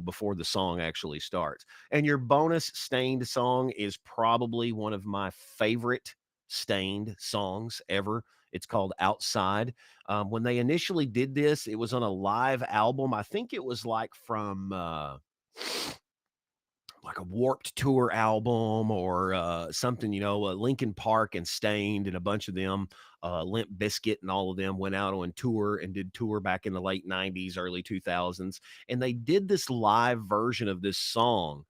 before the song actually starts. And your bonus Stained song is probably one of my favorite Stained songs ever. It's called Outside. When they initially did this, it was on a live album. I think it was like from like a Warped Tour album or something, Linkin Park and Stained and a bunch of them, Limp Bizkit and all of them went out on tour and did tour back in the late 90s, early 2000s. And they did this live version of this song,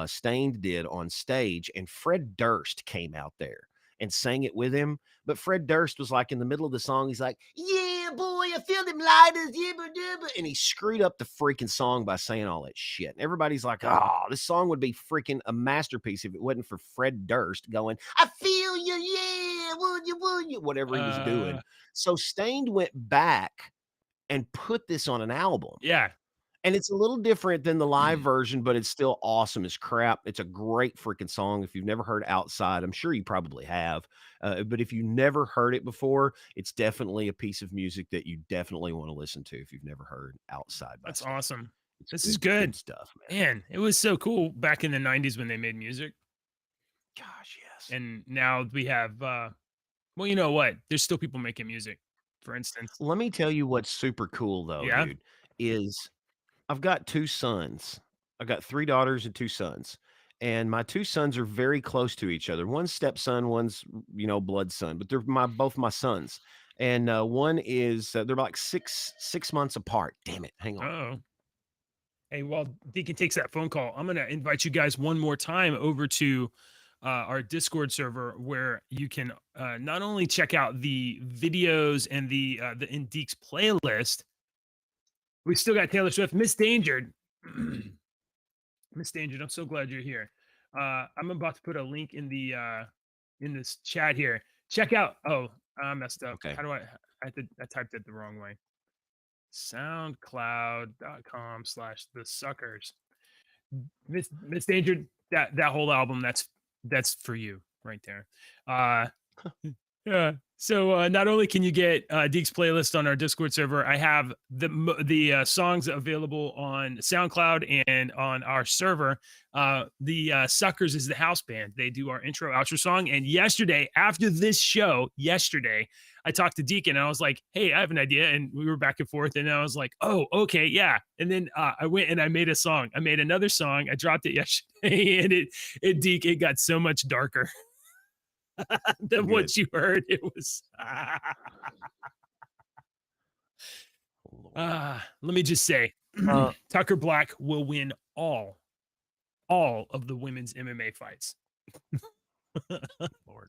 Stained did on stage, and Fred Durst came out there and sang it with him. But Fred Durst was like in the middle of the song, he's like, yeah, boy, I feel them lighters, and he screwed up the freaking song by saying all that shit. And everybody's like, oh, this song would be freaking a masterpiece if it wasn't for Fred Durst going, I feel you, yeah, would you, whatever he was doing. So Stained went back and put this on an album. Yeah. And it's a little different than the live version, but it's still awesome as crap. It's a great freaking song. If you've never heard Outside, I'm sure you probably have. But if you never heard it before, it's definitely a piece of music that you definitely want to listen to if you've never heard Outside by That's Sting. awesome. It's This is good good stuff, man. Man, it was so cool back in the 90s when they made music. Gosh, yes. And now we have well, you know what? There's still people making music, for instance. Let me tell you what's super cool though, Yeah. dude, is I've got 2 sons. I've got 3 daughters and 2 sons. And my 2 sons are very close to each other. One's stepson, one's, blood son, but they're both my sons. and one is they're like six months apart. Damn it! Hang on. Oh. Hey, while Deacon takes that phone call, I'm gonna invite you guys one more time over to our Discord server, where you can not only check out the videos and the in Deke's playlist. We still got Taylor Swift, Miss Dangered. Miss Dangered, I'm so glad you're here. I'm about to put a link in the in this chat here. Check out. Oh, I messed up. Okay. How do I typed it the wrong way. SoundCloud.com/the suckers. Miss Danger, that whole album, that's for you right there. Yeah. So not only can you get Deke's playlist on our Discord server, I have the songs available on SoundCloud and on our server. The Suckers is the house band. They do our intro outro song. And yesterday, after this show, I talked to Deacon and I was like, hey, I have an idea. And we were back and forth. And I was like, oh, okay, yeah. And then I went and I made a song. I made another song. I dropped it yesterday, and it got so much darker than what you heard. It was let me just say, Tucker Black will win all of the women's MMA fights. Lord.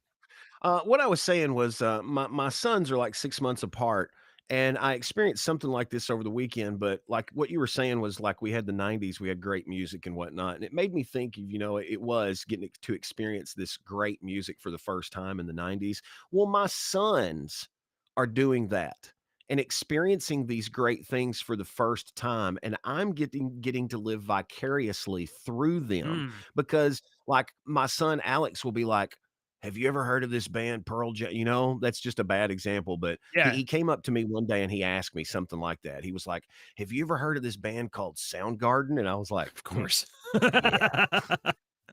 What I was saying was my sons are like 6 months apart, and I experienced something like this over the weekend. But like what you were saying was like we had the 90s, we had great music and whatnot. And it made me think of, it was getting to experience this great music for the first time in the 90s. Well, my sons are doing that and experiencing these great things for the first time. And I'm getting to live vicariously through them because like my son Alex will be like, have you ever heard of this band Pearl Jam? That's just a bad example, but he came up to me one day and he asked me something like that. He was like, have you ever heard of this band called Soundgarden? And I was like, of course. Yeah.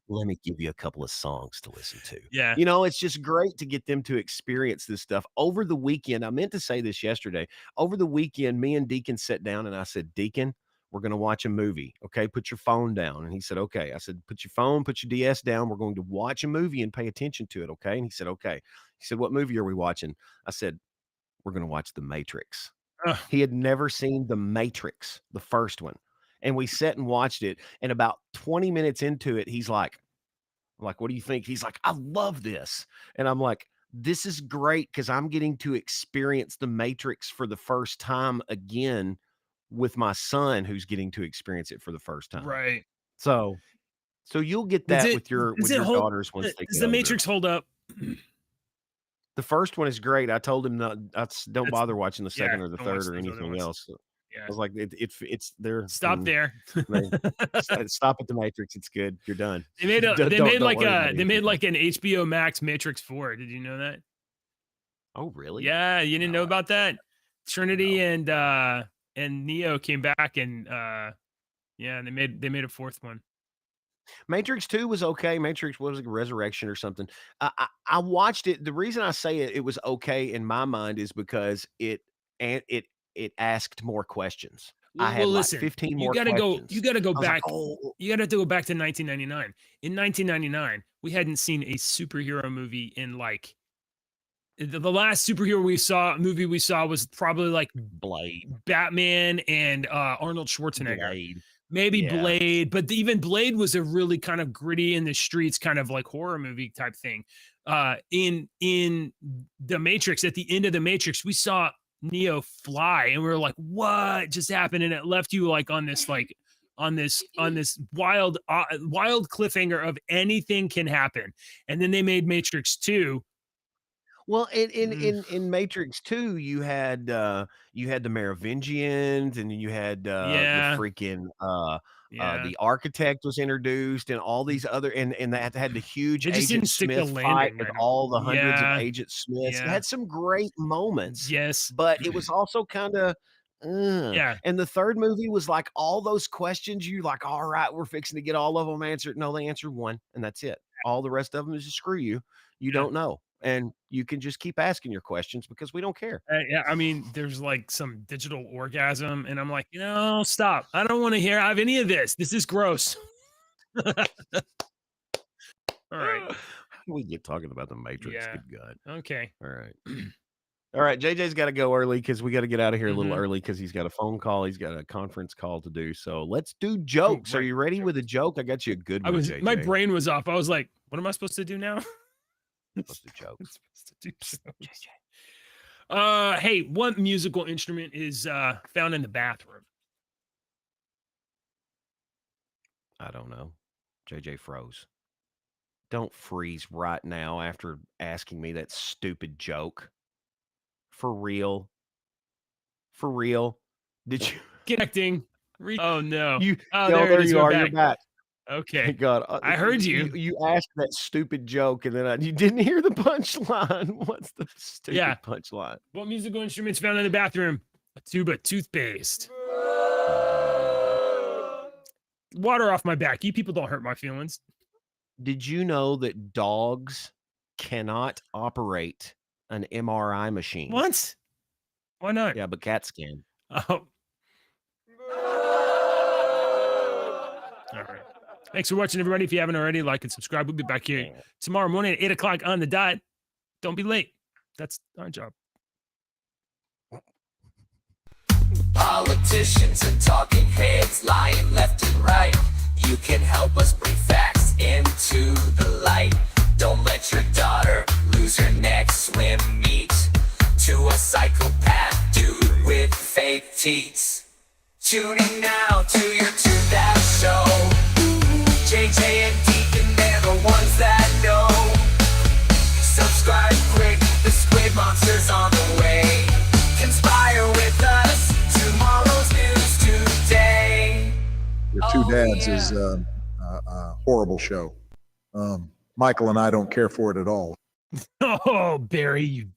Let me give you a couple of songs to listen to. Yeah. It's just great to get them to experience this stuff. Over the weekend, I meant to say this yesterday. Over the weekend, me and Deacon sat down and I said, Deacon, we're going to watch a movie. Okay. Put your phone down. And he said, okay. I said, put your DS down. We're going to watch a movie and pay attention to it. Okay. And he said, okay. He said, what movie are we watching? I said, we're going to watch The Matrix. He had never seen The Matrix, the first one. And we sat and watched it. And about 20 minutes into it, he's like, what do you think? He's like, I love this. And I'm like, this is great because I'm getting to experience The Matrix for the first time again with my son, who's getting to experience it for the first time. Right. So you'll get that with your daughters once they get Does The Matrix hold up? The first one is great. I told him don't bother watching the second or the third or anything else. Yeah. I was like, it's there. Stop there. Stop at The Matrix. It's good. You're done. They made like an HBO Max Matrix 4. Did you know that? Oh, really? Yeah, you didn't know about that? Trinity and Neo came back and they made a fourth one. Matrix 2 was okay. Matrix was like Resurrection or something. I watched it. The reason I say it was okay in my mind is because it asked more questions. I had listen, like 15 more questions. You got to go back. You got to go back to 1999. In 1999, we hadn't seen a superhero movie in like the last superhero movie we saw was probably like Blade, Batman, and Arnold Schwarzenegger. Maybe Blade, but even Blade was a really kind of gritty in the streets kind of like horror movie type thing. In The Matrix, at the end of The Matrix, we saw Neo fly and we were like, what just happened? And it left you like on this wild cliffhanger of anything can happen. And then they made Matrix 2. Well, in Matrix 2, you had the Merovingians, and then you had the freaking the architect was introduced, and all these other and that had the huge Agent Smith fight with all the hundreds of Agent Smiths. It had some great moments. Yes, but it was also kind of And the third movie was like all those questions. You like, all right, we're fixing to get all of them answered. No, they answered one, and that's it. All the rest of them is just screw you. You don't know. And you can just keep asking your questions because we don't care. I mean, there's like some digital orgasm, and I'm like, stop. I don't want to have any of this. This is gross. All right. We get talking about The Matrix. Yeah. Good God. Okay. All right. All right, JJ's got to go early because we got to get out of here a little Mhm. early because he's got a phone call. He's got a conference call to do. So let's do jokes. Are right. you ready with a joke? I got you a good one, JJ. My brain was off. I was like, what am I supposed to do now? Let's do jokes. I'm supposed to do jokes. Hey, what musical instrument is found in the bathroom? I don't know. JJ froze. Don't freeze right now after asking me that stupid joke. For real. For real. Did you? Connecting. Oh no. You Oh, no, there it is. you We're are. back. You're back. Okay. Thank God. I heard you. You asked that stupid joke, and then you didn't hear the punchline. What's the stupid punchline? What musical instrument's found in the bathroom? A tube of toothpaste. Water off my back. You people don't hurt my feelings. Did you know that dogs cannot operate an MRI machine? What? Why not? Yeah, but cats can. Oh. All right. Thanks for watching, everybody. If you haven't already, like and subscribe. We'll be back here tomorrow morning at 8 o'clock on the dot. Don't be late. That's our job. Politicians and talking heads lying left and right. You can help us bring facts into the light. Don't let your daughter lose her next swim meet to a psychopath dude with fake teeth. Tune in now to your Two Dads show. JJ and Deacon, they're the ones that know. Subscribe quick, the squid monster's on the way. Conspire with us, tomorrow's news today. Your Two Dads is a horrible show. Michael and I don't care for it at all. Oh, Barry, you